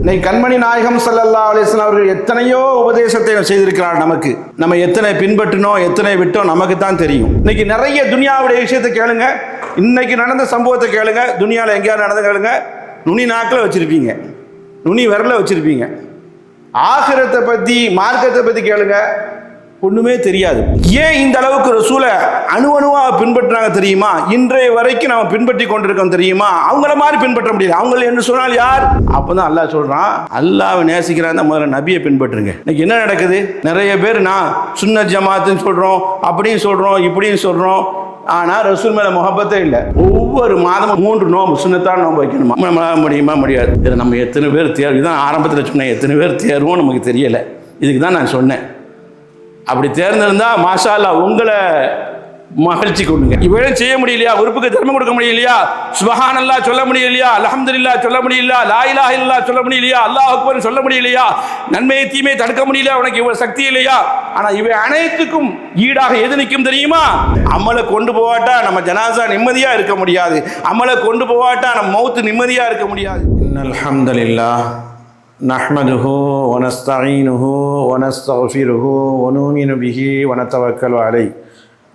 இன்னைக்கு கண்மணி நாயகம் ஸல்லல்லாஹு அலைஹி வஸல்லம் அவர்கள் எத்தனையோ உபதேசத்தை செய்திருக்கிறார். நமக்கு நம்ம எத்தனை பின்பற்றினோம் எத்தனை விட்டோம் நமக்கு தான் தெரியும். இன்னைக்கு நிறைய துனியாவுடைய விஷயத்தை கேளுங்க, இன்னைக்கு நடந்த சம்பவத்தை கேளுங்க, துனியாவில் எங்கேயாவது நடந்த கேளுங்க, நுனி நாக்கில் வச்சிருப்பீங்க, நுனி விரல வச்சிருப்பீங்க. ஆகிரத்தை பற்றி மார்க்கத்தை பற்றி கேளுங்க, ஒண்ணுமே தெரியாது. ஏன் இந்த அளவுக்கு ரசூலை அணுவணுவா பின்பற்றாங்க தெரியுமா? இன்றைய வரைக்கும் நம்ம பின்பற்றி கொண்டிருக்கோம் தெரியுமா? அவங்கள மாதிரி பின்பற்ற முடியல. அவங்க என்ன சொன்னால் யார்? அப்பதான் அல்லாஹ் சொல்றான், அல்லாஹ்வை நேசிக்கிறாங்க முதல்ல நபியை பின்பற்றுங்க. இன்னைக்கு என்ன நடக்குது? நிறைய பேர் நான் சுன்னத் ஜமாத்துன்னு சொல்றோம், அப்படியும் சொல்றோம், இப்படியும் சொல்றோம், ஆனா ரசூல் மேல முகப்பத்தே இல்லை. ஒவ்வொரு மாதமும் 3 நோம்பு சுன்னத்தான நோம்பு வைக்கணுமா? முடியுமா? முடியாது. இதில் நம்ம எத்தனை பேர் தேர்வு? இதுதான் ஆரம்பத்தில் சொன்னேன், எத்தனை பேர் தேர்வோம் நமக்கு தெரியல. இதுக்கு தான் நான் சொன்னேன், அப்படி தேர்ந்திருந்தா மாஷா அல்லாஹ் உங்களை மகிழ்ச்சி கொண்டுங்க. இவ்வளவு செய்ய முடியலையா? உறுப்புக்கு தர்மம் கொடுக்க முடியலையா? சுப்ஹானல்லாஹ் சொல்ல முடியலையா? அல்ஹம்துலில்லாஹ் சொல்ல முடியலையா? லா இலாஹ இல்லல்லாஹ் சொல்ல முடியலையா? அல்லாஹ் அக்பர் சொல்ல முடியலையா? நன்மையை தீமையை தடுக்க முடியலையா? உனக்கு இவ்வளவு சக்தி இல்லையா? ஆனா இவை அனைத்துக்கும் ஈடாக எது நிற்கும் தெரியுமா? அமலை கொண்டு போவாட்டா நம்ம ஜனாசா நிம்மதியா இருக்க முடியாது. அமலை கொண்டு போவாட்டா நம்ம மௌத்து நிம்மதியா இருக்க முடியாது. இன்னல் ஹம்தலில்லாஹ் நஹ்மதுஹு வ நஸ்தஈனுஹு வ நஸ்தக்ஃபிருஹு வ நுமினு பிஹி வ நதவக்கலு அலைஹி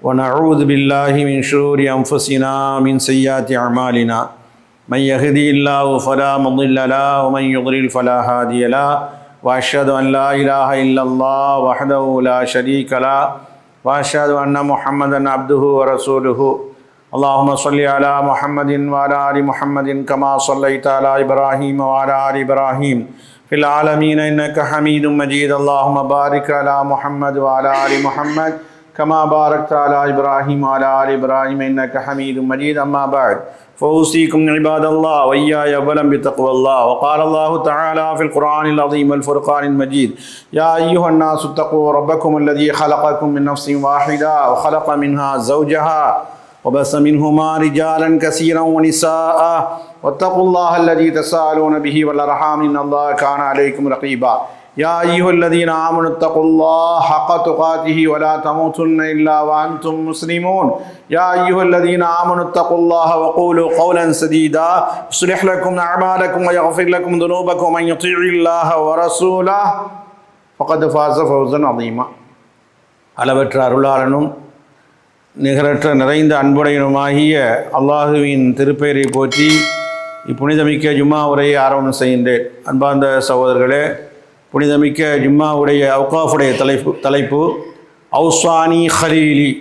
வ நஊது பில்லாஹி மின் ஷுரூரி அன்ஃபுஸினா மின் ஸய்யிஆத்தி அமாலினா மன் யஹ்திஹில்லாஹு ஃபலா முضில்ல லஹு வ மன் யுضلل ஃபலா ஹாதிய லஹு வ அஷ்ஹது அன் லா இலாஹ இல்லல்லாஹ் வஹ்தஹு லா ஷரீக லஹு வ அஷ்ஹது அன்ன முஹம்மதன் அப்துஹு வ ரசூலுஹு. اللهم صل على محمد وعلى آل محمد كما صليت على إبراهيم وعلى آل إبراهيم في العالمين إنك حميد مجيد. اللهم بارك على محمد وعلى آل محمد كما باركت على إبراهيم وعلى آل إبراهيم إنك حميد مجيد. أما بعد فأوصيكم عباد الله وإياي أولا بتقوى الله. وقال الله تعالى في القرآن العظيم والفرقان المجيد: يا أيها الناس اتقوا ربكم الذي خلقكم من نفس واحدة وخلق منها زوجها وبث منهما رجالا كثيرا ونساء واتقوا الله الذي تساءلون به والأرحام إن الله كان عليكم رقيبا. يا أيها الذين آمنوا اتقوا الله حق تقاته ولا تموتن إلا وأنتم مسلمون. يا أيها الذين آمنوا اتقوا الله وقولوا قولا سديدا يصلح لكم أعمالكم ويغفر لكم ذنوبكم ومن يطيع الله ورسوله فقد فاز فوزا عظيما. அளவற்ற அருளாளனும் நிகரற்ற நிறைந்த அன்புடையனுமாகிய அல்லாஹுவின் திருப்பெயரை போற்றி இப்புனிதமிக்க ஜும்மா உரையை ஆரம்பம் செய்கின்றேன். அன்பார்ந்த சகோதரர்களே, புனிதமிக்க ஜும்மாவுடைய அவுகாஃபுடைய தலைப்பு அவுசானி ஹலீலி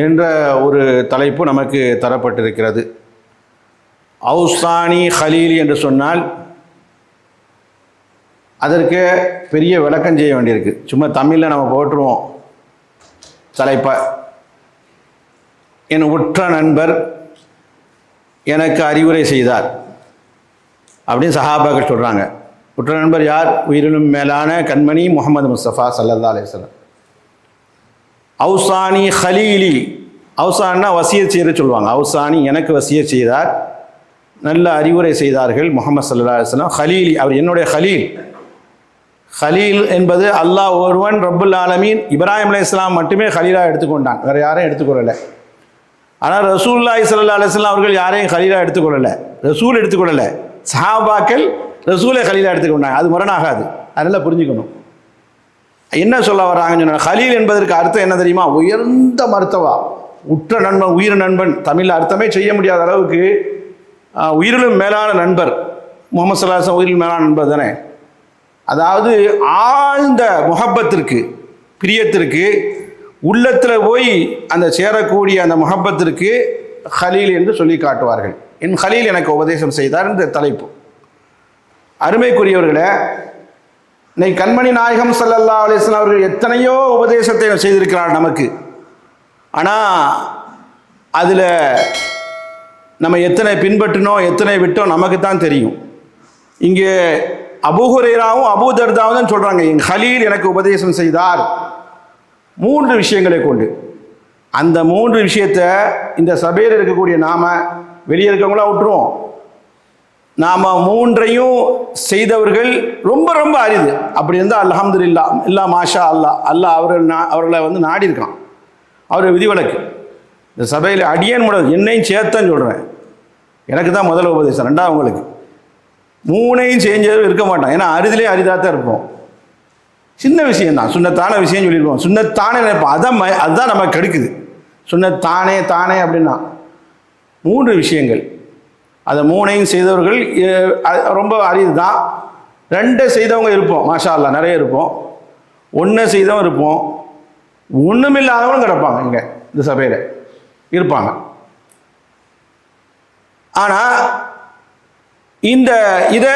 என்ற ஒரு தலைப்பு நமக்கு தரப்பட்டிருக்கிறது. அவுசானி ஹலீலி என்று சொன்னால் அதற்கு பெரிய விளக்கம் செய்ய வேண்டியிருக்கு. சும்மா தமிழில் நம்ம போட்டுருவோம் தலைப்பை. என் உற்ற நண்பர் எனக்கு அறிவுரை செய்தார் அப்படின்னு சஹாபாக்கள் சொல்கிறாங்க. உற்ற நண்பர் யார்? உயிரினும் மேலான கண்மணி முஹம்மது முஸ்தபா ஸல்லல்லாஹு அலைஹி வஸல்லம். அவுசானி ஹலீலி, அவுசான்னா வசியத் செய்ய சொல்லுவாங்க. அவுசானி எனக்கு வசியத் செய்தார், நல்ல அறிவுரை செய்தார்கள் முஹம்மது ஸல்லல்லாஹு அலைஹி வஸல்லம். ஹலீலி, அவர் என்னுடைய ஹலீல். ஹலீல் என்பது அல்லாஹ் ஒருவன் ரப்புல் ஆலமீன். இப்ராஹிம் அலைஹிஸ்ஸலாம் மட்டுமே ஹலீலாக எடுத்துக்கொண்டான், வேறு யாரையும் எடுத்துக்கொள்ளலை. ஆனால் ரசூலுல்லாஹி ஸல்லல்லாஹு அலைஹி வஸல்லம் அவர்கள் யாரையும் ஹலீலாக எடுத்துக்கொள்ளலை, ரசூல் எடுத்துக்கொள்ளலை. சஹாபாக்கள் ரசூலை ஹலீலாக எடுத்துக்கொண்டாங்க. அது முரணாகாது, அதெல்லாம் புரிஞ்சுக்கணும். என்ன சொல்ல வர்றாங்கன்னு சொன்னால், ஹலீல் என்பதற்கு அர்த்தம் என்ன தெரியுமா? உயர்ந்த மருத்துவா, உற்ற நண்பன், உயிர் நண்பன். தமிழில் அர்த்தமே செய்ய முடியாத அளவுக்கு உயிரிலும் மேலான நண்பர். முஹம்மது ஸல்லல்லாஹு அலைஹி வஸல்லம் உயிரிலும் மேலான நண்பர் தானே. அதாவது ஆழ்ந்த முஹப்பத்திற்கு, பிரியத்திற்கு, உள்ளத்தில் போய் அந்த சேரக்கூடிய அந்த முஹப்பத்திற்கு ஹலீல் என்று சொல்லி காட்டுவார்கள். என் ஹலீல் எனக்கு உபதேசம் செய்தார் என்ற தலைப்பு. அருமைக்குரியவர்களே, இன்னைக்கு கண்மணி நாயகம் ஸல்லல்லாஹு அலைஹி வஸல்லம் அவர்கள் எத்தனையோ உபதேசத்தை செய்திருக்கிறார் நமக்கு. ஆனால் அதில் நம்ம எத்தனை பின்பற்றினோம் எத்தனை விட்டோம் நமக்கு தான் தெரியும். இங்கே அபூ ஹுரைராவும் அபூ தர்தாவும் தான் சொல்கிறாங்க, என் ஹலீல் எனக்கு உபதேசம் செய்தார் 3 விஷயங்களை கொண்டு. அந்த 3 விஷயத்தை இந்த சபையில் இருக்கக்கூடிய நாம், வெளியே இருக்கவங்களா விட்டுருவோம், நாம் 3ஐயும் செய்தவர்கள் ரொம்ப ரொம்ப அரிது. அப்படி இருந்தால் அல்ஹம்துலில்லாஹ், இல்லா மாஷா அல்லாஹ், அல்லாஹ் அவர்களை நாடி இருக்கான். அவர் விதிவிலக்கு. இந்த சபையில் அடியேன் என்னையும் சேர்த்தான் சொல்கிறேன். எனக்கு தான் முதல் உபதேசம், ரெண்டாவது உங்களுக்கு. மூணையும் செஞ்சதும் இருக்க மாட்டான். ஏன்னா அரிதிலே அரிதாக தான் இருப்போம். சின்ன விஷயம்தான், சுண்ணத்தான விஷயம் சொல்லியிருப்போம், சுண்ணத்தானே நினைப்போம். அதுதான் நமக்கு கெடுக்குது. சுண்ணத்தானே தானே அப்படின்னா 3 விஷயங்கள். அதை 3ஐயும் செய்தவர்கள் ரொம்ப அரிது தான். 2 செய்தவங்க இருப்போம், மாஷா அல்லாஹ் நிறைய இருப்போம். 1 செய்தவங்க இருப்போம், ஒன்றுமில்லாதவங்களும் கிடப்பாங்க. இங்கே இந்த சபையில் இருப்பாங்க. ஆனால் இதை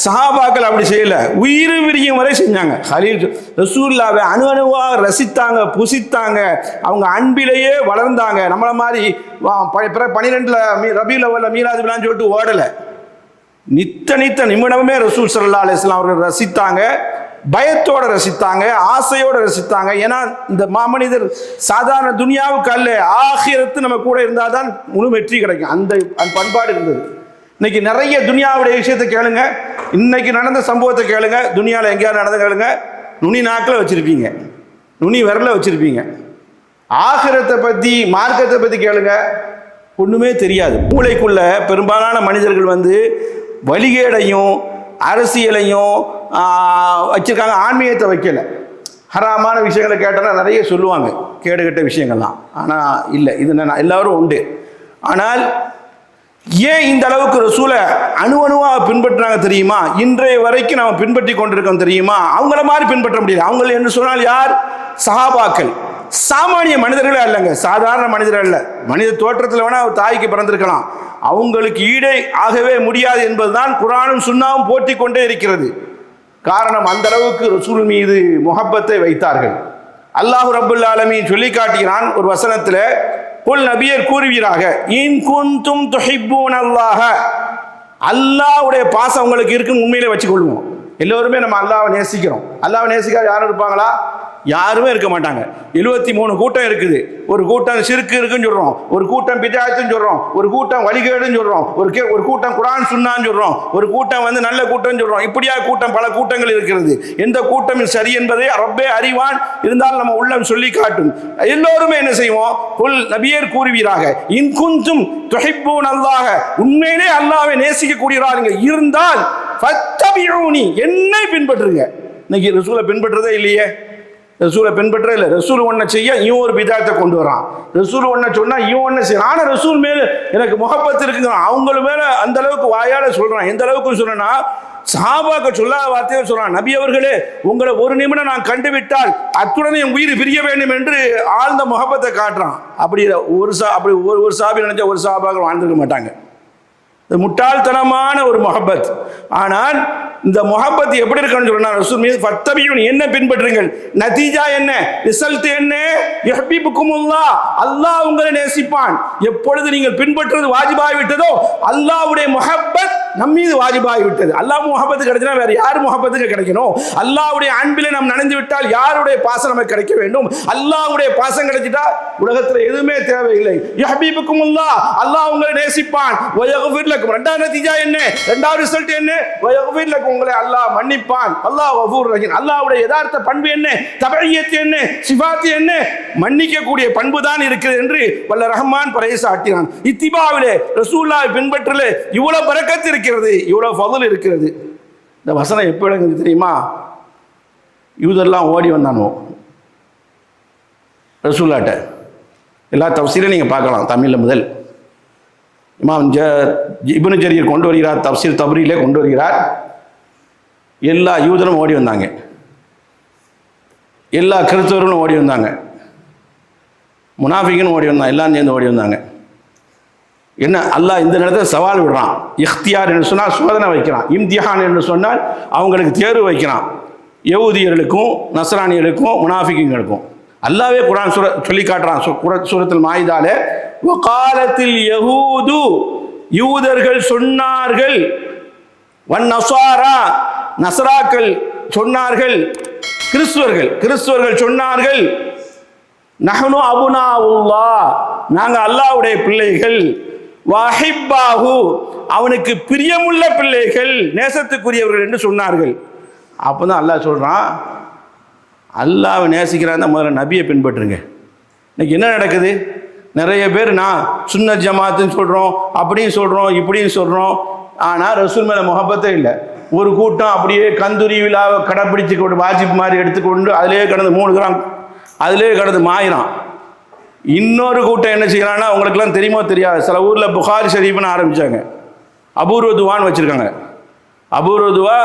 சஹாபாக்கள் அப்படி செய்யலை, உயிர் விரியும் வரை செஞ்சாங்க. ஹலீல் ரசூலுல்லாஹ்வை அணுவாக ரசித்தாங்க, புசித்தாங்க, அவங்க அன்பிலேயே வளர்ந்தாங்க. நம்மளை மாதிரி 12 ரபீல் அவ்வல் மீலாது விழான்னு சொல்லிட்டு ஓடலை. நித்த நிமிடமே ரசூல் ஸல்லல்லாஹு அலைஹி வஸல்லம் அவர்கள் ரசித்தாங்க, பயத்தோட ரசித்தாங்க, ஆசையோட ரசித்தாங்க. ஏன்னா இந்த மாமனிதர் சாதாரண துனியாவுக்கு அல்ல, ஆகிரத்து நம்ம கூட இருந்தால் தான் முழு வெற்றி கிடைக்கும். அந்த பண்பாடு இருந்தது. இன்னைக்கு நிறைய துனியாவுடைய விஷயத்தை கேளுங்க, இன்னைக்கு நடந்த சம்பவத்தை கேளுங்க, துனியாவில் எங்கேயாவது நடந்த கேளுங்க, நுனி நாக்கில் வச்சிருப்பீங்க, நுனி விரல வச்சிருப்பீங்க. ஆகிரத்தை பற்றி மார்க்கத்தை பற்றி கேளுங்க, ஒன்றுமே தெரியாது. மூளைக்குள்ள பெரும்பாலான மனிதர்கள் வழிகேடையும் அரசியலையும் வச்சிருக்காங்க, ஆன்மீகத்தை வைக்கலை. ஹராமான விஷயங்களை கேட்டால் நிறைய சொல்லுவாங்க, கேடுகட்ட விஷயங்கள்லாம். ஆனால் இல்லை, இது எல்லாரும் உண்டு. ஆனால் ஏன் இந்த அளவுக்கு ரசூலை அணுவாக பின்பற்றினாங்க தெரியுமா? இன்றைய வரைக்கும் நம்ம பின்பற்றி கொண்டிருக்கோம் தெரியுமா? அவங்கள மாதிரி பின்பற்ற முடியாது. அவங்க என்று சொன்னால் யார்? சஹாபாக்கள். சாமானிய மனிதர்களே அல்லங்க, சாதாரண மனிதர்கள் அல்ல. மனித தோற்றத்தில் வேணா அவர் தாய்க்கு பிறந்திருக்கலாம், அவங்களுக்கு ஈடே ஆகவே முடியாது என்பதுதான் குர்ஆனும் சுன்னாவும் போற்றி கொண்டே இருக்கிறது. காரணம், அந்த அளவுக்கு ரசூல் மீது முஹப்பத்தை வைத்தார்கள். அல்லாஹ் ரப்புல் ஆலமீன் சொல்லி காட்டுகிறான் ஒரு வசனத்தில், குல் நபியர் கூறுவீராக, இன் குன்தும் துஹிப்பூன அல்லாஹ, அல்லாஹ்வுடைய பாசம் உங்களுக்கு இருக்குன்னு உண்மையிலே வச்சுக்கொள்வோம். எல்லோருமே நம்ம அல்லாஹ்வை நேசிக்கிறோம். அல்லாஹ்வை நேசிக்காத யாரும் இருப்பாங்களா? யாருமே இருக்க மாட்டாங்க. 73 கூட்டம் இருக்குது. ஒரு கூட்டம் ஷிர்க் இருக்குன்னு சொல்றோம், ஒரு கூட்டம் பிதாயத்துன்னு சொல்றோம், ஒரு கூட்டம் வழிகேடுன்னு சொல்றோம், ஒரு கூட்டம் குர்ஆன் சுன்னான்னு சொல்றோம், ஒரு கூட்டம் நல்ல கூட்டம் சொல்றோம். இப்படியா கூட்டம், பல கூட்டங்கள் இருக்கிறது. எந்த கூட்டம் சரி என்பதை ரப்பே அறிவான். இருந்தாலும் நம்ம உள்ளம் சொல்லி காட்டும். எல்லோருமே என்ன செய்வோம்? குல் நபியர் கூறுவீராக, இன் குன்தும் துஹிப்பூன அல்லாஹ, உண்மையிலே அல்லாஹ்வை நேசிக்கக்கூடியவராக இருந்தால் ஃபத்தபிஊனி, என்னை பின்பற்றுங்க. இன்னைக்கு ரசூலை பின்பற்றதே இல்லையே. ரசூலை பின்பற்ற இல்லை. ரசூல் ஒன்றை செய்ய இவன் ஒரு பிதாத்தை கொண்டு வரான், ரசூல் ஒன்றை சொன்னா இவன் ஒன்றை செய்யறான். ஆனால் ரசூல் மேல எனக்கு முஹப்பத் இருக்குங்கிறான், அவங்கள மேல அந்த அளவுக்கு வாயால சொல்றான். எந்த அளவுக்கு சொல்றேன்னா, சஹாபாக்கள் சொல்லாத வார்த்தையை சொல்றான், நபி அவர்களே உங்களை ஒரு நிமிடம் நான் கண்டுவிட்டால் அத்துடனே என் உயிர் பிரிய வேண்டும் என்று ஆழ்ந்த முஹப்பத்தை காட்டுறான். அப்படி ஒரு சாபி நினைச்சா ஒரு சஹாபாக்கள் வாழ்ந்திருக்க மாட்டாங்க. முட்டாள்தனமான ஒரு முஹப்பத். ஆனால் இந்த முஹப்பத் எப்படி இருக்குன்னு சொன்னா, ரசூல் மீது ஃபத்தபியூனி, என்ன பின்பற்றுங்கள். நதீஜா என்ன, ரிசல்ட் என்ன? யஹ்பிபுக்குமுல்லாஹ், அல்லாஹ் உங்களை நேசிப்பான். எப்பொழுது நீங்கள் பின்பற்றுவது வாஜிபாகி விட்டதோ அல்லாஹ்வுடைய முஹப்பத் நம் மீது வாஜிபாகி விட்டது. அல்லாஹ் முஹப்பத் கிடைச்சினா வேற யார் முஹப்பத்துக்கு கிடைக்கணும்? அல்லாஹ்வுடைய அன்பிலே நாம் நனைந்து விட்டால் யாருடைய பாசம் நமக்கு கிடைக்க வேண்டும்? அல்லாஹ்வுடைய பாசம் கிடைச்சிட்டா உலகத்தில் எதுவுமே தேவையில்லை. யஹ்பிபுக்குமுல்லாஹ், அல்லாஹ் உங்களை நேசிப்பான். வயக்ஃபிர் லக்கும், இரண்டாவது நதீஜா என்ன, இரண்டாவது ரிசல்ட் என்ன? வயக்ஃபிர் லக்கும், உங்களை அல்லாஹ் மன்னிப்பான். அல்லாஹ் கஃபூர் ரஹீம். அல்லாஹ்வுடைய யதார்த்த பண்பு என்ன, தபையத் என்ன, சிஃபாத் என்ன, மன்னிக்க கூடிய பண்பு தான் இருக்கிறது என்று வல்ல ரஹ்மான் பறைசாட்டினான். இத்திபாவிலே ரசூலுல்லாஹ்வை பின்பற்றலே இவ்வளவு பரக்கத் இருக்கிறது, இவ்வளவு ஃபضل இருக்கிறது. இந்த வசனம் எப்போ விளங்குது தெரியுமா? யூதர்லாம் ஓடி வந்தானோ ரசூலுல்லாஹ்ட்ட. எல்லா தஃசீரையும் நீங்கள் பார்க்கலாம், தமிழில் முதல். இமாம் இப்னு ஜரீர் கொண்டு வருகிறார், தஃசீர் தப்ரீலே கொண்டு வருகிறார். எல்லா யூதரும் ஓடி வந்தாங்க, எல்லா கிறிஸ்தவர்களும் ஓடி வந்தாங்க, முனாஃபிகனும் ஓடி வந்தாங்க, எல்லாம் சேர்ந்து ஓடி வந்தாங்க. என்ன, அல்லாஹ் இந்த நேரத்தில் சவால் விடுறான். இஃப்தியார் என்று சொன்னால் சோதனை வைக்கிறான், இம்திஹான் என்று சொன்னால் அவங்களுக்கு தேர்வு வைக்கிறான். யஹூதியர்களுக்கும் நஸ்ரானியர்களுக்கும் முனாஃபிக்குங்களுக்கும் அல்லாஹ்வே குர்ஆன் சொல்லி காட்டுறான். சூரத்துல் மாயிதாலே, வகாலத்தில் யஹூது, யூதர்கள் சொன்னார்கள், வன் நஸாரா, நஸ்ராக்கள் சொன்னார்கள், கிறிஸ்துவர்கள் சொன்னார்கள், நஹ்னு அபுனாவுல்லாஹ், நாங்கள் அல்லாஹ்வுடைய பிள்ளைகள், வஹிப்பாஹு, அவனுக்கு பிரியமுள்ள பிள்ளைகள், நேசத்துக்குரியவர்கள் என்று சொன்னார்கள். அப்போ தான் அல்லாஹ் சொல்கிறான், அல்லாஹ்வை நேசிக்கிறான் தான் முதல்ல நபியை பின்பற்றுங்க. இன்னைக்கு என்ன நடக்குது? நிறைய பேர் நான் சுன்னத் ஜமாத்துன்னு சொல்கிறோம், அப்படியும் சொல்கிறோம், இப்படியும் சொல்கிறோம். ஆனால் ரசூல் மேலே முகப்பத்தே இல்லை. ஒரு கூட்டம் அப்படியே கந்தூரி விழாவை கடைப்பிடிச்சு கொண்டு வாஜிப் மாதிரி எடுத்துக்கொண்டு அதிலே கடந்து 3 கிராம் அதிலே கடந்து மாயிறான். இன்னொரு கூட்டம் என்ன செய்யறான்னா, அவங்களுக்குலாம் தெரியுமோ தெரியாது, சில ஊரில் புகாரி ஷரீஃப்னு ஆரம்பித்தாங்க, அபூர்வ துவான்னு வச்சுருக்காங்க. அபூர்வ துவா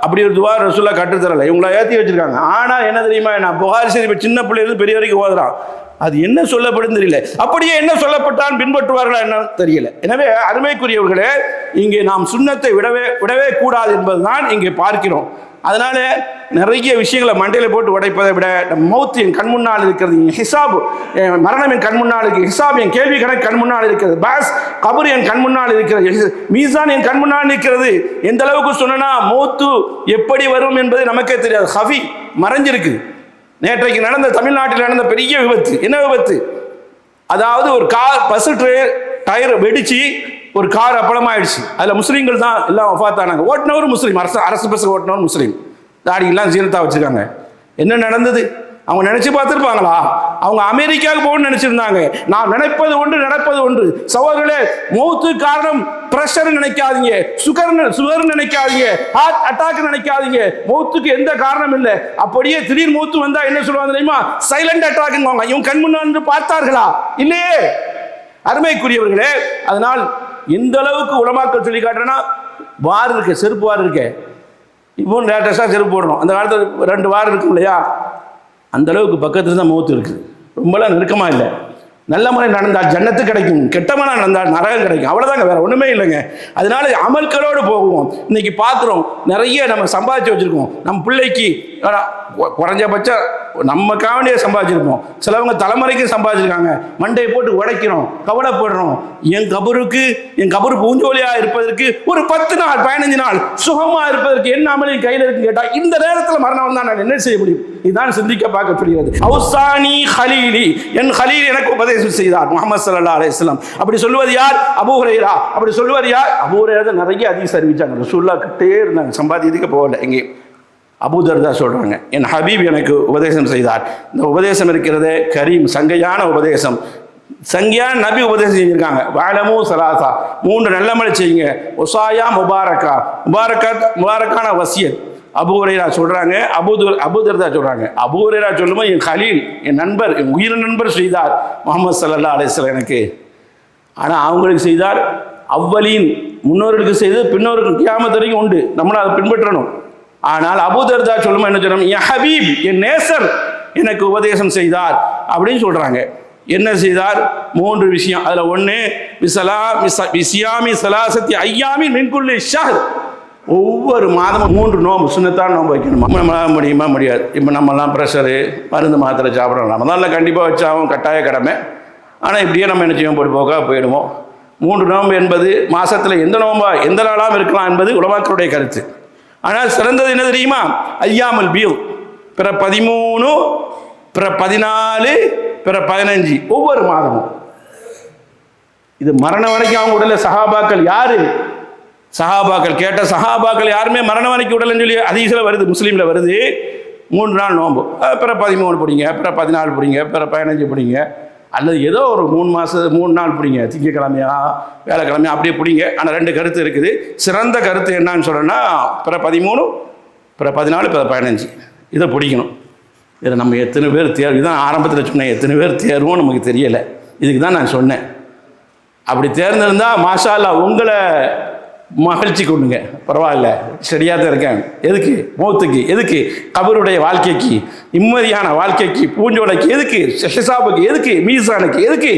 அப்படி ஒரு துவா ரசூலா கட்டுத்தரலை, இவங்கள ஏற்றி வச்சுருக்காங்க. ஆனால் என்ன தெரியுமா, நான் புகாரி ஷரீஃப் சின்ன பிள்ளையிலிருந்து பெரிய வரைக்கும் ஓதுறான், அது என்ன சொல்லப்படும் தெரியல, அப்படியே என்ன சொல்லப்பட்டான் பின்பற்றுவார்களா என்ன தெரியல. எனவே அருமைக்குரியவர்களே, இங்கே நாம் சுன்னத்தை விடவே கூடாது என்பதுதான் இங்கே பார்க்கிறோம். அதனால நிறைய விஷயங்களை மண்டையில் போட்டு உடைப்பதை விட மௌத் என் கண் முன்னால் இருக்கிறது, ஹிசாப் மரணம் என் கண் முன்னால் இருக்கிறது, ஹிசாப் என் கேள்வி கணக்கு கண் முன்னால் இருக்கிறது, பாஸ் கபர் என் கண் முன்னால் இருக்கிறது, மீசான் என் கண் முன்னால் இருக்கிறது. எந்த அளவுக்கு சொன்னா மௌத்து எப்படி வரும் என்பது நமக்கே தெரியாது, ஹஃபி மறைஞ்சிருக்கு. நேற்றைக்கு நடந்த தமிழ்நாட்டில் நடந்த பெரிய விபத்து, என்ன விபத்து, அதாவது ஒரு கார் பஸ் டயர் வெடிச்சு ஒரு கார் அப்பளமாயிடுச்சு. அதில் முஸ்லீம்கள் தான் எல்லாம் வஃபாத்தானாங்க. ஓட்டுனவர் முஸ்லீம், அரசு பஸ் ஓட்டுனவர் முஸ்லீம், தாடியெல்லாம் ஜீரத்தா வச்சுருக்காங்க. என்ன நடந்தது அவங்க நினைச்சு பார்த்துருப்பாங்களா? அவங்க அமெரிக்காவுக்கு போகணும்னு நினைச்சிருந்தாங்க. நான் நினைப்பது ஒன்று நடப்பது ஒன்று. சகோதரர்களே, மௌத்து காரணம் பிரஷர் நினைக்காதீங்க, சுகர் நினைக்காதீங்க, ஹார்ட் அட்டாக் நினைக்காதீங்க. மௌத்துக்கு எந்த காரணம் இல்லை. அப்படியே திடீர் மௌத்து வந்தா என்ன சொல்லுவாங்க தெரியுமா, சைலண்ட் அட்டாக். இவங்க கண் முன்னாடி பார்த்தார்களா? இல்லையே. அருமைக்குரியவர்களே, அதனால் எந்த அளவுக்கு உலமாக்கள் சொல்லி காட்டுறேன்னா, வார் இருக்க, செருப்பு வார் இருக்க, இப்போ லேட்டஸ்டாக செருப்பு போடணும். அந்த காலத்தில் 2 வார் இருக்கும் இல்லையா, அந்த அளவுக்கு பக்கத்தில் தான் மௌத்து இருக்குது. ரொம்பலாம் நெருக்கமாக இல்லை. நல்ல முறை நடந்தால் ஜன்னத்து கிடைக்கும், கெட்டமான நடந்தால் நரகம் கிடைக்கும், அவ்வளோதாங்க, வேற ஒன்றுமே இல்லைங்க. அதனால அமல்களோடு போகுவோம். இன்னைக்கு பார்க்குறோம், நிறைய நம்ம சம்பாதிச்சு வச்சுருக்கோம். நம்ம பிள்ளைக்கு குறைஞ்சபட்சம் நமக்காண்டியே சம்பாதிச்சிருப்போம். சிலவங்க தலைமுறைக்கு சம்பாதிச்சிருக்காங்க. மண்டையை போட்டு உடைக்கிறோம், கவலைப்படுறோம். என் கபரு பூஞ்சோலியாக இருப்பதற்கு ஒரு 10 நாள் 15 நாள் சுகமாக இருப்பதற்கு என்ன அமலின் கையில் இருக்குன்னு கேட்டால், இந்த நேரத்தில் மரணம் வந்தால் நான் என்ன செய்ய முடியும்? இதுதான் சிந்திக்க பார்க்கப்படுகிறது. அவுசானி ஹலீலி, என் ஹலீல் எனக்கு உபதேசம் செய்தார் முஹம்மது ஸல்லல்லாஹு அலைஹி வஸல்லம். அப்படி சொல்லுவது யார்? அபூ ஹுரைரா. அப்படி சொல்லுவது யார்? அபூ ஹுரைரா நிறைய ஹதீஸ் அறிவிச்சாங்க. ரசூலுல்லாஹ் கிட்டே இருந்தாங்க, சம்பாதியத்துக்கு போகல. எங்கே அபூ தர்தா சொல்றாங்க, என் ஹபீப் எனக்கு உபதேசம் செய்தார். இந்த உபதேசம் இருக்கிறதே கரீம், சங்கையான உபதேசம். சங்கையான நபி உபதேசம் செஞ்சிருக்காங்க. வாலமு சலாசா, 3 நல்லமலை செய்யுங்க. ஒசாயா முபாரக்கா, முபாரக்கான வசியத். அபூ ஹுரைரா சொல்றாங்க, அபூ தர்தா சொல்றாங்க. அபூ ஹுரைரா சொல்லும்போது என் கலீல், என் நண்பர், என் உயிர் நண்பர் செய்தார் முஹம்மது ஸல்லல்லாஹு அலைஹி வஸல்லம் எனக்கு. ஆனால் அவங்களுக்கு செய்தார் அவ்வலீன், முன்னோர்களுக்கு செய்து பின்னோருக்கு கியாமத் வரைக்கும் உண்டு, நம்மளும் அதை பின்பற்றணும். ஆனால் அபூ தர்தா சொல்லும் என்ன சொல்றாங்க, என் ஹபீப், என் நேசர் எனக்கு உபதேசம் செய்தார் அப்படின்னு சொல்றாங்க. என்ன செய்தார்? 3 விஷயம். அதுல 1, விசியாமி சலாசத்தி ஐயாமி மின் குல்லி ஷஹர், ஒவ்வொரு மாதமும் 3 நோம்பு, சுன்னத்தான நோம்பு வைக்கணுமா? நம்மளால முடியுமா? முடியாது. இப்போ நம்மலாம் ப்ரெஷரு, மருந்து மாத்திரை சாப்பிடணும். ரமதானில் கண்டிப்பாக வச்சாவும் கட்டாய கடமை. ஆனால் இப்படியே நம்ம என்ன செய்வோம், போட்டு போக்கா போயிடுவோம். 3 நோம்பு என்பது மாசத்தில் எந்த நோம்பா எந்த நாளாகவும் இருக்கலாம் என்பது உலமாக்களுடைய கருத்து. ஆனால் சிறந்தது என்ன தெரியுமா? ஐயாமுல் பீல், பிற 13, பிற 14, பிற 15, ஒவ்வொரு மாதமும். இது மரணம் வரைக்கும் அவங்க உடல சஹாபாக்கள் யாரு? சஹாபாக்கள் கேட்ட சஹாபாக்கள் யாருமே மரணம் வரைக்கும் உடலன்னு சொல்லி ஹதீஸ்ல வருது, முஸ்லீம்ல வருது. 3 நாள் நோம்பு, பிற 13 பிடிங்க, பிற 14 பிடிங்க, பிற 15 பிடிங்க, அல்லது ஏதோ ஒரு 3 நாள் பிடிங்க, திங்கக்கிழமையா வேலைக்கிழமையா அப்படியே பிடிங்க. ஆனால் 2 கருத்து இருக்குது. சிறந்த கருத்து என்னன்னு சொல்கிறேன்னா, பிற 13, பிற 14, பிற 15 இதை பிடிக்கணும். இதில் நம்ம எத்தனை பேர் தேர்வு, இதுதான் ஆரம்பத்தில் சொன்னேன், எத்தனை பேர் தேர்வோம் நமக்கு தெரியலை. இதுக்கு தான் நான் சொன்னேன். அப்படி தேர்ந்திருந்தால் மாஷா அல்லாஹ் உங்களை மகிழ்ச்சி கொண்டுங்க, பரவாயில்ல, சரியாக தான் இருக்கேன். எதுக்கு? மௌத்துக்கு. எதுக்கு? கபருடைய வாழ்க்கைக்கு, நிம்மதியான வாழ்க்கைக்கு, பூஞ்சோலைக்கு, எதுக்கு? ஹிசாபுக்கு, எதுக்கு? மீசானுக்கு, எதுக்கு?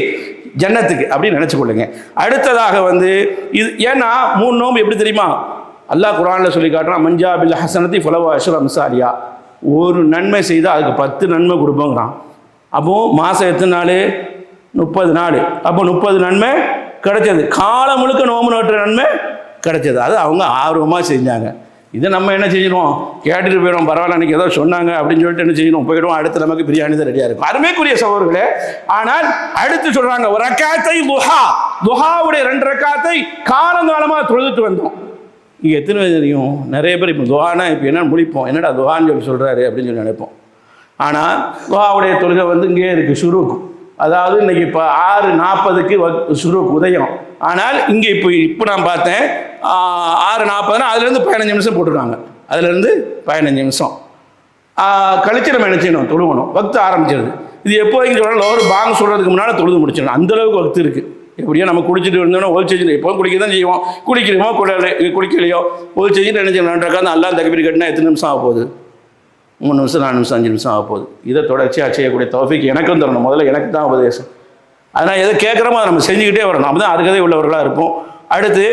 ஜன்னத்துக்கு அப்படின்னு நினச்சி கொள்ளுங்க. அடுத்ததாக இது ஏன்னா 3 நோம்பு எப்படி தெரியுமா? அல்லாஹ் குர்ஆனில் சொல்லி காட்டுறான், மஞ்சா பில் ஹசனத்தி ஃபலஹு அஷ்ரு அம்சாலிஹா, ஒரு நன்மை செய்தால் அதுக்கு 10 நன்மை கொடுப்போங்கிறான். அப்போது மாதம் எத்தனை நாள்? 30 நாள். அப்போ 30 நன்மை கிடைச்சது. காலம் முழுக்க நோம்பு நோட்டுற நன்மை கிடைச்சது. அது அவங்க ஆர்வமாக செஞ்சாங்க. இதை நம்ம என்ன செய்யணும்? கேட்டுட்டு போயிடும், பரவாயில்ல அன்றைக்கி ஏதோ சொன்னாங்க அப்படின்னு சொல்லிட்டு என்ன செய்யணும், போயிடும். அடுத்து நமக்கு பிரியாணி தான் ரெடியாக இருக்கும். அருமைக்குரிய சகோதரர்களே, ஆனால் அடுத்து சொல்கிறாங்க, ஒரு ரக்காத்தை துஹாவுடைய 2 ரக்காத்தை காலங்காலமாக தொழுதுட்டு வந்தோம். இங்கே எத்தனை பேர் தெரியும்? நிறைய பேர் இப்போ துஹானா இப்போ என்ன முடிப்போம், என்னடா துஹான்னு சொல்லி சொல்கிறாரு அப்படின்னு சொல்லி நினைப்போம். ஆனால் துஹாவுடைய தொழுகை இங்கே இருக்குது, ஷுரூக். அதாவது இன்னைக்கு இப்போ 6:40க்கு ஷுரூக் உதயம், ஆனால் இங்கே இப்போ நான் பார்த்தேன் 6:40 அதுலேருந்து 15 நிமிஷம் போட்டிருக்காங்க. அதுலேருந்து 15 நிமிஷம் கழிச்சு நம்ம என்ன செய்யணும், தொழுகணும். வக்து ஆரம்பிச்சிருது. இது எப்போ இங்கே சொல்லலாம், ஒரு பாங் சொல்கிறதுக்கு முன்னால் தொழுது முடிச்சிடணும். அந்தளவுக்கு வக்து இருக்குது. எப்படியோ நம்ம குடிச்சிட்டு இருந்தோம்னா ஒழிச்சு எப்போ குடிக்க தான் செய்வோம். குடிக்கிறோமோ குடிக்கலையோ ஒழிச்சிட்டு என்ன செய்யணும், 2 ரக்காத் அல்லாஹ் தக்பீர் கட்டினா எத்தனை நிமிஷம் ஆக போகுது? 3 நிமிஷம் 4 நிமிஷம் 5 நிமிஷம் ஆக போகுது. இதை தொடர்ச்சியாக செய்யக்கூடிய தௌஃபீக் எனக்கும் தரணும். முதல்ல எனக்கு தான் உபதேசம். அதனால் எதை கேட்குறோமோ அதை நம்ம செஞ்சுக்கிட்டே வரணும். அப்போ தான் அதுக்கதே உள்ளவர்களாக இருப்போம். அடுத்து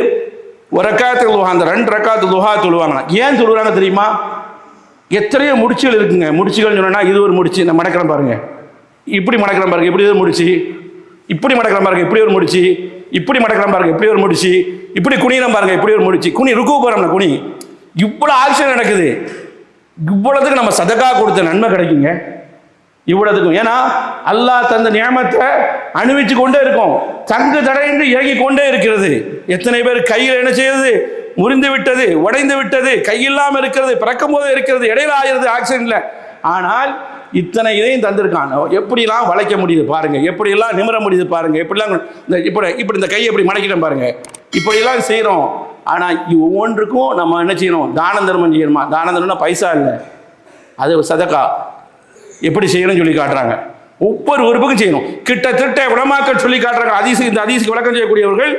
ஒரு ரக்காத்து துஹா, அந்த 2 ரக்காத்து துஹா தொழுவாங்கண்ணா. ஏன் தொழுவாங்க தெரியுமா? எத்தனையோ முடிச்சுகள் இருக்குங்க. முடிச்சுகள் சொன்னா இது ஒரு முடிச்சு, நான் மடக்கிறேன் பாருங்க, இப்படி மடக்கிறேன் பாருங்க, இப்படி ஒரு முடிச்சு, இப்படி மடக்கிறேன் பாருங்க, இப்படி ஒரு முடிச்சு, இப்படி மடக்கிறேன் பாருங்க, இப்படி ஒரு முடிச்சு, இப்படி குனிகிறேன் பாருங்க, இப்படி ஒரு முடிச்சு, குனி ருக்கு போறோம்னா குனி. இவ்வளோ ஆக்ஷன் நடக்குது. இவ்வளவுக்கு நம்ம சதகா கொடுத்த நன்மை கிடைக்குங்க. இவ்வளவுக்கும் ஏன்னா அல்லாஹ் தந்த நியமத்தை அனுபவிச்சு கொண்டே இருக்கும். தங்கு தடையின்றி இறங்கி கொண்டே இருக்கிறது. எத்தனை பேர் கையில் என்ன செய்யுது, முறிந்து விட்டது, உடைந்து விட்டது, கையில்லாமல் இருக்கிறது, பிறக்கும் போதே இருக்கிறது, இடையில ஆகிறது ஆக்சிடென்ட்ல. ஆனால் இத்தனை இதையும் தந்திருக்கான். எப்படிலாம் வளைக்க முடியுது பாருங்க, எப்படியெல்லாம் நிமிர முடியுது பாருங்க, எப்படிலாம் இப்படி இந்த கையை எப்படி மடக்கிட்டோம் பாருங்க, இப்படியெல்லாம் செய்கிறோம். ஆனால் ஒவ்வொன்றுக்கும் நம்ம என்ன செய்யணும், தான தர்மம் செய்யணுமா? தான தர்மம்னா பைசா இல்லை, அது சதகா. எப்படி செய்யணும்னு சொல்லி காட்டுறாங்க. ஒவ்வொரு உறுப்புக்கும் செய்யணும். கிட்டத்தட்ட உலமாக்கள் சொல்லி காட்டுறாங்க. இந்த ஹதீஸுக்கு விளக்கம் செய்யக்கூடியவர்கள்,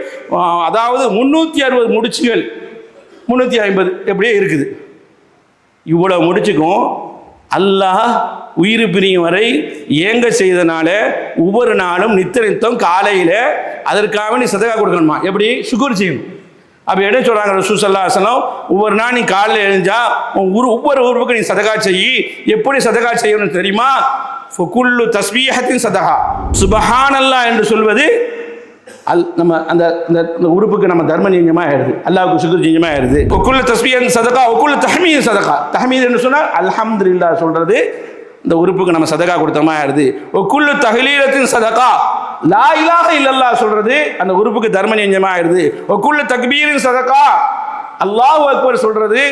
அதாவது 360 முடிச்சுகள், 350 எப்படியே இருக்குது. இவ்வளவு முடிச்சுக்கும் அல்லாஹ் உயிர் பிரியும் வரை ஏங்க செய்தனால ஒவ்வொரு நாளும் நித்தம் காலையில் அதற்காக நீ சதகா கொடுக்கணுமா? எப்படி சுக்குர் செய்யணும். அப்போ என்ன சொல்கிறாங்க ரசூல் ஸல்லல்லாஹு அலைஹி வஸல்லம், ஒவ்வொரு நாள் நீ காலையில் எழுந்தா ஒவ்வொரு உறுப்புக்கு நீ சதகா செய்யி. எப்படி சதகா செய்யணும்னு தெரியுமா? ஃபகுல்லு தஸ்பீஹத்தின் சதகா. சுபஹானல்லாஹ் என்று சொல்வது நம்ம அந்த உறுப்புக்கு நம்ம தர்ம நியமமாக ஆயிடுது, அல்லாஹ்வுக்கு சுக்ர் நியமமாக ஆயிடுது. ஒக்குள்ள தஸ்பீஹன் சதகா, ஒக்குள்ள தஹ்மீத் சதகா. தஹ்மீத் என்று சொன்னால் அல்ஹம்துலில்லாஹ் சொல்றது, இந்த உறுப்புக்கு நம்ம சதகா கொடுத்தமா ஆயிடுது. ஒக்குள்ள தஹ்லீலத்தின் சதகா, லா இலாஹ இல்லல்லாஹ் சொல்றது அந்த உறுப்புக்கு தர்ம நியமமாக ஆயிடுது. ஒக்குள்ள தக்பீரின் சதகா, அல்லாஹு அக்பர் சொல்றது,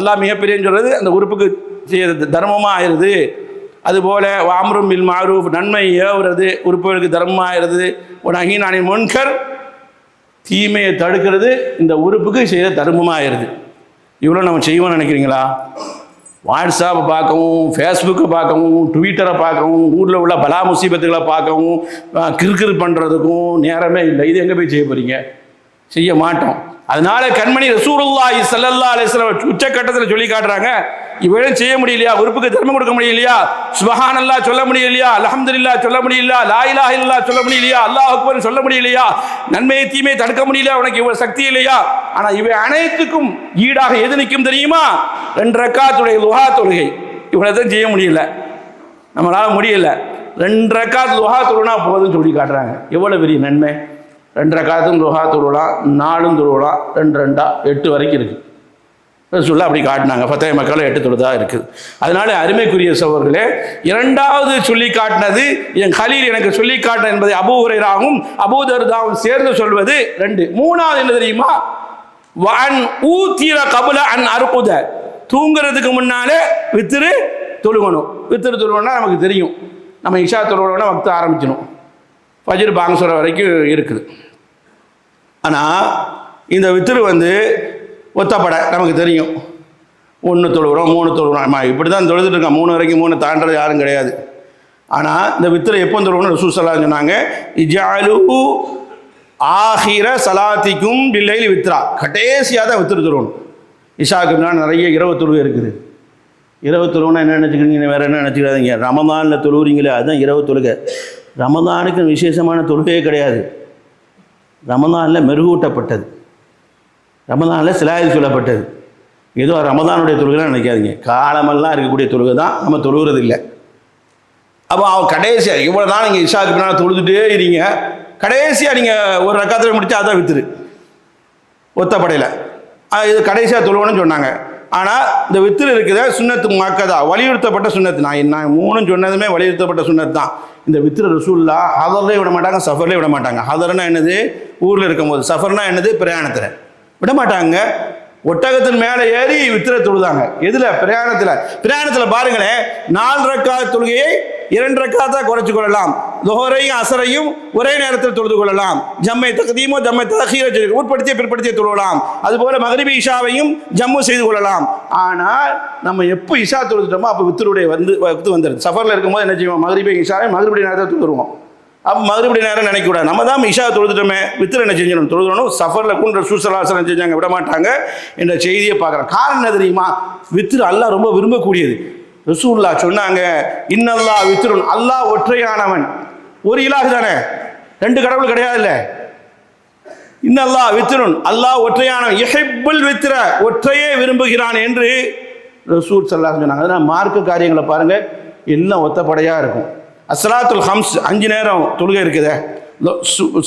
அல்லாஹ் மிகப்பெரியன்னு சொல்றது அந்த உறுப்புக்கு செய்யறது தர்மமாக ஆயிடுது. அதுபோல அம்ரும் பில் மஅரூஃப், நன்மை ஏவுறது உறுப்புகளுக்கு தர்மமாக ஆயிடுது. நஹீ அனில் முன்கர், தீமையை தடுக்கிறது இந்த உறுப்புக்கு செய்ய தர்மமாக ஆயிடுது. இவ்வளோ நம்ம செய்வோம்னு நினைக்கிறீங்களா? வாட்ஸ்அப்பை பார்க்கவும், ஃபேஸ்புக்கை பார்க்கவும், ட்விட்டரை பார்க்கவும், ஊரில் உள்ள பலா முசீபத்துகளை பார்க்கவும், கிறுக்கிறு பண்ணுறதுக்கும் நேரமே இல்லை. இது எங்கே போய் செய்ய போகிறீங்க? செய்ய மாட்டோம். அதனால கண்மணி ரசூலுல்லாஹி ஸல்லல்லாஹு அலைஹி வஸல்லம் உச்சக்கட்டத்தில் சொல்லி காட்டுறாங்க, இவளும் செய்ய முடியலையா, உறுப்புக்கு தர்மம் கொடுக்க முடியலையா, சுப்ஹானல்லாஹ் சொல்ல முடியலையா, அல்ஹம்துலில்லாஹ் சொல்ல முடியலையா, லா இலாஹ இல்லல்லாஹ் சொல்ல முடியலையா, அல்லாஹ் அக்பர் சொல்ல முடியலையா, நன்மையை தீமையை தடுக்க முடியலையா, உனக்கு இவ்வளவு சக்தி இல்லையா? ஆனா இவை அனைத்துக்கும் ஈடாக எது நிற்கும் தெரியுமா? 2 ரக்காத்துடைய லுஹா தொழுகை. இவ்வளவுதான் செய்ய முடியல, நம்மளால முடியல. 2 ரக்காத் லுஹா தொழுனா போதும் சொல்லி காட்டுறாங்க. எவ்வளவு பெரிய நன்மை! 2 ரக்காத்தும் லுஹா தொழுலாம், 4ம் தொழுலாம், 2 2 8 வரைக்கும் இருக்குது. சொல்ல அப்படி காட்டினாங்க. ஃபத்தஹ் மக்கால 8 தொழுதா இருக்குது. அதனால அருமைக்குரிய சகோதரர்களே, 2வது சொல்லி காட்டினது என் கலீல் எனக்கு சொல்லி காட்டின என்பதை அபூ ஹுரைராவும் அபூ தர்தாவும் சேர்ந்து சொல்வது 2. 3வது என்ன தெரியுமா? வன் ஊத்திர கபுல அன் அர்குத, தூங்குறதுக்கு முன்னாலே வித்திரு தொழுகணும். வித்திரு தொழுகணும்னா நமக்கு தெரியும், நம்ம இஷா தொழுகணும்னா வக்து ஆரம்பிக்கணும், ஃபஜ்ர் பாங் சொல்ற வரைக்கும் இருக்குது. ஆனால் இந்த வித்திரு ஒத்தப்படை நமக்கு தெரியும். 1 தொழுகிறோம், 3 தொழுகிறோம், இப்படி தான் தொழுதுட்டு இருக்கோம். 3 வரைக்கும் 3 தாண்டது யாரும் கிடையாது. ஆனால் இந்த வித்திரை எப்போ தொழுகணும் ரசூல் ஸல்லல்லாஹு அலைஹி வஸல்லம் சொன்னாங்க, இஜ்அலு ஆஹிர சலாத்திக்கும் பில்லைல் வித்ரா, கடைசியாக தான் வித்திரு தொழுகணும். இஷாவுக்கு முன்னாடி நிறைய இரவு தொழுகை இருக்குது. இரவு தொழுகைனா என்ன நினச்சிக்கிறீங்க, வேறு என்ன நினச்சிக்கிறாதீங்க. ரமதானில் தொழுகிறீங்களே அதுதான் இரவு தொழுகை. ரமதானுக்கு விசேஷமான தொழுகையே கிடையாது. ரமதானில் மெருகூட்டப்பட்டது, ரமதானில் சிலாயில் சொல்லப்பட்டது. ஏதோ ரமதானுடைய தொழுகைலாம் நினைக்காதீங்க, காலமெல்லாம் இருக்கக்கூடிய தொழுகை தான், நம்ம தொழுகிறது இல்லை. அப்போ அவன் கடைசியாக இவ்வளோ நாள் நீங்கள் இஷாவுக்கு பின்னால் தொழுதுகிட்டே இருங்க, கடைசியாக நீங்கள் ஒரு ரக்காத்தில் முடிச்சு அதான் வித்துரு ஒத்தப்படையில் இது கடைசியாக தொழுவணும்னு சொன்னாங்க. ஆனால் இந்த வித்திரு இருக்குது சுன்னத்து மக்கதா, வலியுறுத்தப்பட்ட சுன்னத்து. நான் 3 சொன்னதுமே வலியுறுத்தப்பட்ட சுன்னத்து தான். இந்த வித்திரு ரசூல்லா ஹதர்லேயே விட மாட்டாங்க, சஃபர்லேயே விட மாட்டாங்க. ஹதர்னா என்னது? ஊரில் இருக்கும்போது. சஃபர்னா என்னது? பிரயாணத்தில் விட மாட்டாங்க. ஒட்டகத்தின் மேலே ஏறி வித்திர தொழுதாங்க. எதில்? பிரயாணத்தில். பிரயாணத்தில் பாருங்களேன், 4 ரக்காத் தொழுகையை 2 ரக்காத்தாக குறைச்சி கொள்ளலாம். லுஹரையும் அசரையும் ஒரே நேரத்தில் தொழுது கொள்ளலாம். ஜம்மை தக்தீமோ ஜம்மை தஅkhீரோ உட்படுத்திய பிற்படுத்திய தொழலாம். அதுபோல மக்ரிபி இஷாவையும் ஜம்மு செய்து கொள்ளலாம். ஆனால் நம்ம எப்போ இஷா தொழுதுட்டோமோ அப்போ வித்ருடைய வந்துடுது. சஃபரில் இருக்கும்போது என்ன செய்வோம்? மக்ரிபி இஷாவை மக்ரிபி நேரத்தில் தொழுதுருவோம். அப்போ மறுபடி நேரம் நினைக்கக்கூடாது. நம்ம தான் இஷா தொழுதுட்டோமே, வித்திர என்ன செஞ்சணும்? தொழுதணும். சஃபரில் கூட ரசூலுல்லாஹி செஞ்சாங்க, விட மாட்டாங்க என்ற செய்தியை பார்க்குறோம். காரணம் என்ன தெரியுமா? வித்திர அல்லாஹ் ரொம்ப விரும்பக்கூடியது. ரசூலுல்லாஹ் சொன்னாங்க, இன்னல்லாஹ் வித்ருன், அல்லாஹ் ஒற்றையானவன். ஒரு இலாஹ் தானே, ரெண்டு கடவுள் கிடையாது இல்லை. இன்னல்லாஹ் வித்ருன், அல்லாஹ் ஒற்றையானவன். யுஹிப்புல் வித்ர, ஒற்றையே விரும்புகிறான் என்று ரசூல் ஸல்லல்லாஹு அலைஹி சொன்னாங்க. அதனால் மார்க்க காரியங்களை பாருங்க, எல்லாம் ஒத்தப்படையாக இருக்கும். அஸ்ஸலாத்துல் ஹம்ஸ் 5 நேரம் தொழுகை இருக்குதே,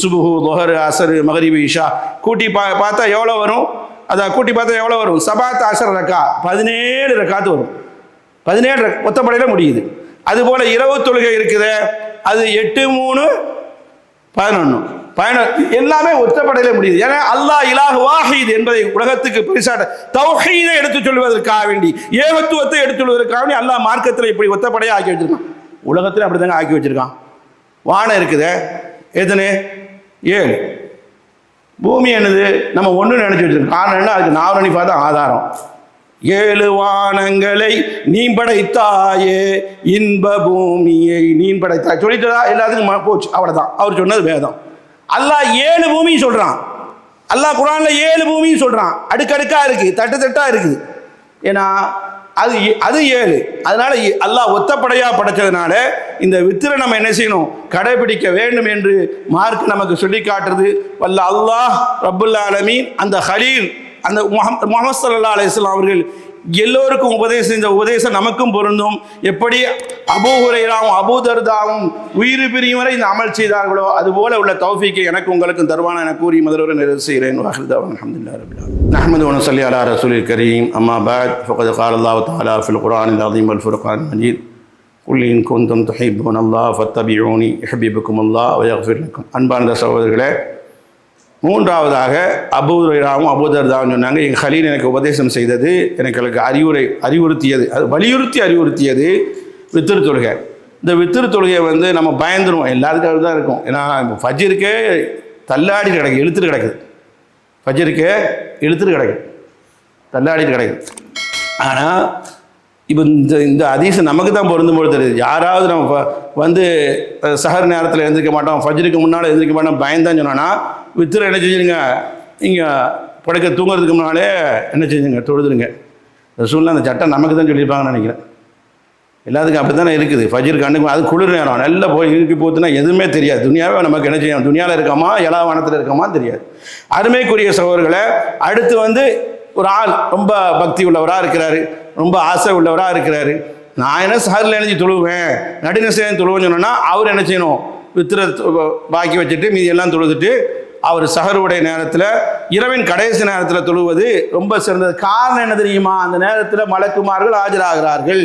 சுபுஹு லுஹர் அஸர் மக்ரிபி இஷா, கூட்டி பார்த்தா எவ்வளோ வரும்? அதை கூட்டி பார்த்தா எவ்வளோ வரும்? 17 ரக்கா, 17 ரக்காத்து வரும். 17 ஒத்தப்படையில் முடியுது. அதுபோல் இரவு தொழுகை இருக்குது, அது 8 3 11 எல்லாமே ஒத்தப்படையில் முடியுது. ஏன்னா அல்லாஹ் இலாஹ் வாஹித் என்பதை உலகத்துக்கு பரிசாட்ட தௌஹீதை எடுத்துச் சொல்வதற்காக வேண்டி, ஏகத்துவத்தை எடுத்துச் சொல்வதற்காக வேண்டி அல்லாஹ் மார்க்கத்தில் இப்படி ஒத்தப்படையாக ஆக்கி வச்சிருக்கான். உலகத்தில் அப்படி தாங்க ஆக்கி வச்சிருக்கான். வானம் இருக்குது எத்தனை? 7. பூமி என்னது? நம்ம ஒன்று நினச்சி வச்சிருக்கோம். காரணம் என்ன? அதுக்கு நாவரணிஃபா தான் ஆதாரம். 7 வானங்களை நீ படைத்தாயே, இன்ப பூமியை நீ படைத்தாய் சொல்லிட்டதா? எல்லாத்துக்கும் போச்சு, அவ்வளோதான். அவர் சொன்னது வேதம். அல்லாஹ் 7 பூமியும் சொல்கிறான். அல்லாஹ் குர்ஆன்ல 7 பூமியும் சொல்கிறான். அடுக்கடுக்காக இருக்குது, தட்டு தட்டாக இருக்குது. ஏன்னா அது 7. அதனால அல்லாஹ் ஒத்தப்படையாக படைச்சதுனால இந்த வித்திரை நம்ம என்ன செய்யணும்? கடைபிடிக்க வேண்டும் என்று மார்க் நமக்கு சொல்லி காட்டுறது. வல்ல அல்லாஹ் ரப்புல் ஆலமீன் அந்த ஹலீல், அந்த முஹம்மது ஸல்லல்லாஹு அலைஹி வஸல்லம் அவர்கள் எல்லோருக்கும் உபதேசம் செஞ்ச உபதேசம் நமக்கும் பொருந்தும். எப்படி அபூ ஹுரைராவும் அபூ தர்தாவும் உயிர் பிரியும் வரை இந்த அமல் செய்தார்களோ அதுபோல உள்ள தௌஃபீக்கை எனக்கு உங்களுக்கும் தருவான என கூறி முதல்வரை நிறைவு செய்கிறேன். அல்ஹம்துலில்லாஹி ரப்பில் ஆலமீன். நஹ்மது வ நுஸல்லி அலா ரசூலில் கரீம். அம்மா பஅத். ஃபகத் ஸால அல்லாஹு தஆலா ஃபில் குர்ஆனில் அஸீம் வல் ஃபுர்கானில் மஜீத். குல் இன் குன்தும் துஹிப்பூனல்லாஹ் ஃபத்தபிஊனி யுஹிப்புக்குமுல்லாஹ் வ யக்ஃபிர் லக்கும். அன்பார்ந்த சகோதரர்களே, மூன்றாவதாக அபூ ஹுரைராவும் அபூ தர்தாவும் சொன்னாங்க, எங்கள் ஹலீல் எனக்கு உபதேசம் செய்தது, எனக்கு அறிவுறுத்தியது, அது வலியுறுத்தி அறிவுறுத்தியது வித்திரு தொழுகை. இந்த வித்திரு தொழுகையை நம்ம பயந்துருவோம், எல்லாத்துக்கும் தான் இருக்கும். ஏன்னா இப்போ ஃபஜ்ருக்கே தள்ளாடி கிடக்கு, இழுத்துட்டு கிடக்குது. ஃபஜ்ருக்கே இழுத்துட்டு கிடக்குது, தள்ளாடிட்டு கிடக்குது. ஆனால் இப்போ இந்த ஹதீஸ் நமக்கு தான் பொருந்தும்போது தெரியுது. யாராவது நம்ம சஹர் நேரத்தில் எழுந்திருக்க மாட்டோம், ஃபஜ்ருக்கு முன்னால் எழுந்திருக்க மாட்டோம், பயந்தான் சொன்னோன்னா வித்திர என்ன செஞ்சுருங்க? நீங்கள் படுக்க தூங்குறதுக்கு முன்னாலே என்ன செஞ்சுங்க? தொழுதுருங்க. ரசூலுல்லாஹ் அந்த சட்டம் நமக்கு தான் சொல்லியிருப்பாங்கன்னு நினைக்கிறேன். எல்லாத்துக்கும் அப்படி தானே இருக்குது. ஃபஜ்ருக்கு கண்ணுக்கு அது குளிர் நேரம், நல்லா போய் இறுக்கி போத்துனா எதுவுமே தெரியாது. துனியாவே நமக்கு என்ன செய்யணும்? துனியாவில் இருக்கோமா வானத்தில் இருக்கோமா தெரியாது. அருமைக்குரிய சகோதரர்களை, அடுத்து ஒரு ஆள் ரொம்ப பக்தி உள்ளவராக இருக்கிறாரு, ரொம்ப ஆசை உள்ளவராக இருக்கிறாரு. நான் என்ன சஹரில் எழுதி தொழுவேன், நடுநிசையம் தொழுவேன்னு சொன்னோன்னா அவர் என்ன செய்யணும்? வித்திர பாக்கி வச்சுட்டு மீதி எல்லாம் தொழுதுட்டு அவர் சஹருடைய நேரத்தில், இரவின் கடைசி நேரத்தில் தொழுவது ரொம்ப சிறந்தது. காரணம் என்ன தெரியுமா? அந்த நேரத்தில் மலக்குமார்கள் ஆஜராகிறார்கள்.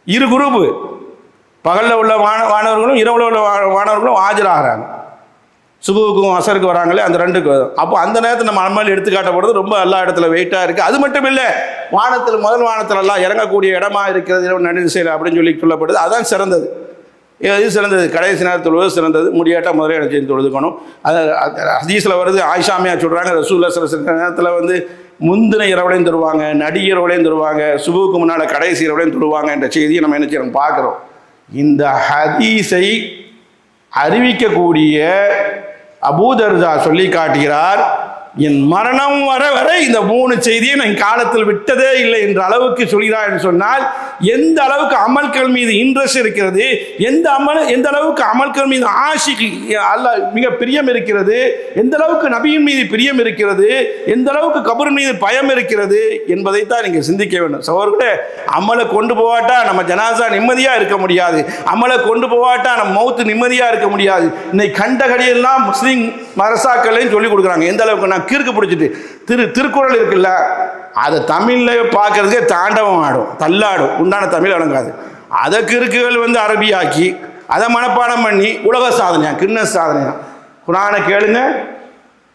2 குரூப்பு, பகலில் உள்ள மாணவர்களும் இரவில் உள்ள மாணவர்களும் ஆஜராகிறாங்க. சுபுவுக்கும் அசருக்கு வராங்களே, அந்த 2க்கு. அப்போ அந்த நேரத்தில் நம்ம அமல் எடுத்து காட்டப்படுறது ரொம்ப எல்லா இடத்துல வெயிட்டாக இருக்குது. அது மட்டும் இல்லை, வானத்தில் முதல் வானத்தில் எல்லாம் இறங்கக்கூடிய இடமா இருக்கிறது இரவு நடுநிசையில் அப்படின்னு சொல்லி சொல்லப்படுது. அதுதான் சிறந்தது. இது சிறந்தது. கடைசி நேரத்தில் தொழுவது சிறந்தது. முடியாட்டால் முதலே என்ன செய்து தொழுதுக்கணும். அது ஹதீஸில் வருது. ஆயிஷாமியா சொல்கிறாங்க, ரசூலுல்லாஹ் ஸல்லல்லாஹு அலைஹி வஸல்லம் நேரத்தில் முந்தின இரவுலையும் தருவாங்க, நடி இரவுலையும் தருவாங்க, சுபுவுக்கு முன்னால் கடைசி இரவுலையும் தருவாங்க என்ற செய்தியை நம்ம என்ன செய்யணும்? பார்க்குறோம். இந்த ஹதீஸை அறிவிக்கக்கூடிய அபூ தர்தா சொல்லி காட்டுகிறார், என் மரணம் வரை இந்த 3 செய்தியை நான் காலத்தில் விட்டதே இல்லை என்ற அளவுக்கு சொல்கிறார் என்று சொன்னால், எந்த அளவுக்கு அமல்கள் மீது இன்ட்ரெஸ்ட் இருக்கிறது, எந்த அளவுக்கு அமல்கள் மீது ஆஷிக் அல்லாஹ் மிக பிரியம் இருக்கிறது, எந்த அளவுக்கு நபியின் மீது பிரியம் இருக்கிறது, எந்த அளவுக்கு கபர் மீது பயம் இருக்கிறது என்பதைத்தான் நீங்கள் சிந்திக்க வேண்டும். சகோதரர்களே, அமலை கொண்டு போவாட்டா நம்ம ஜனாசா நிம்மதியாக இருக்க முடியாது, அமலை கொண்டு போவாட்டா நம்ம மௌத்து நிம்மதியாக இருக்க முடியாது. இன்னைக்கு கண்டகடியெல்லாம் முஸ்லீம் மரசாக்களையும் சொல்லிக் கொடுக்குறாங்க. எந்த அளவுக்கு நான் கீர்க்கு பிடிச்சிட்டு திருக்குறள் இருக்குல்ல, அதை தமிழில் பார்க்கறதுக்கே தாண்டவம் ஆடும், தள்ளாடும், உண்டான தமிழ் வழங்காது. அதை கிறுக்குகள் அரபியாக்கி அதை மனப்பாடம் பண்ணி உலக சாதனையா, கின்னஸ் சாதனையா. குர்ஆனை கேளுங்க,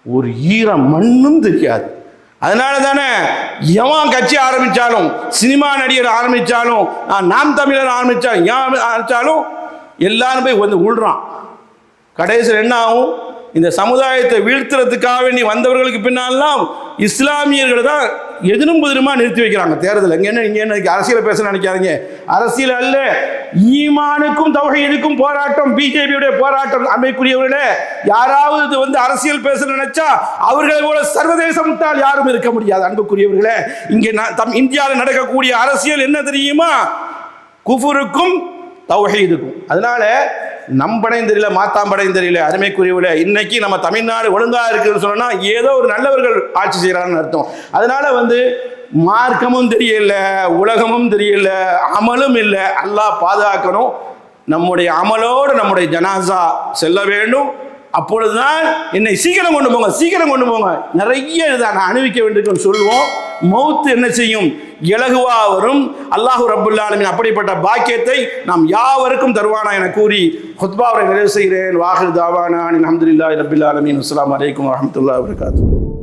ஒரு ஈரம் மண்ணும் தெரியாது. அதனால தானே எவன் கட்சி ஆரம்பித்தாலும், சினிமா நடிகர் ஆரம்பித்தாலும், நாம் தமிழர் ஆரம்பித்தாலும் எல்லாரும் போய் வந்து விழுறான். கடைசியில் என்ன ஆகும்? இந்த சமுதாயத்தை வீழ்த்துறதுக்காக வேண்டி வந்தவர்களுக்கு பின்னாலாம் இஸ்லாமியர்கள் தான் எதிரும் புதிருமா நிறுத்தி வைக்கிறாங்க தேர்தல். இங்கே என்ன அரசியலை பேச நினைக்காதீங்க, அரசியல் அல்ல, ஈமானுக்கும் தௌஹீதுக்கும் போராட்டம், பிஜேபியுடைய போராட்டம். அன்மைக்குரியவர்களே, யாராவது வந்து அரசியல் பேச நினைச்சா அவர்களை போல சர்வதேச முட்டாள் யாரும் இருக்க முடியாது. அன்புக்குரியவர்களே, இங்கே இந்தியாவில் நடக்கக்கூடிய அரசியல் என்ன தெரியுமா? குஃபுருக்கும் தௌஹீதுக்கும். அதனால நம்படையும் தெரியல, மாத்தாம்படையும் தெரியல. அருமைக்குரியவர்களே, இன்னைக்கு நம்ம தமிழ்நாடு ஒழுங்கா இருக்குன்னு சொன்னா ஏதோ ஒரு நல்லவர்கள் ஆட்சி செய்யறாங்கன்னு அர்த்தம். அதனால வந்து மார்க்கமும் தெரியல, உலகமும் தெரியல, அமலும் இல்லை. அல்லாஹ் பாதுகாக்கணும். நம்முடைய அமலோடு நம்முடைய ஜனாசா செல்ல வேண்டும். அப்பொழுதுதான் என்னை சீக்கிரம் கொண்டு போங்க, சீக்கிரம் கொண்டு போங்க. நிறைய இதான் நான் அணிவிக்க வேண்டியிருக்குன்னு சொல்லுவோம். மௌத்து என்ன செய்யும்? இலகுவா வரும். அல்லாஹ் ரப்புல் ஆலமீன் அப்படிப்பட்ட பாக்கியத்தை நாம் யாவருக்கும் தருவானா என கூறி ஹுத்பாவை நிறைவு செய்கிறேன். வாஹிர் தாவானா அல்ஹம்துலில்லாஹி ரப்பில் ஆலமீன். அஸ்ஸலாமு அலைக்கும் வரஹ்மத்துல்லாஹி வபரகாத்துஹு.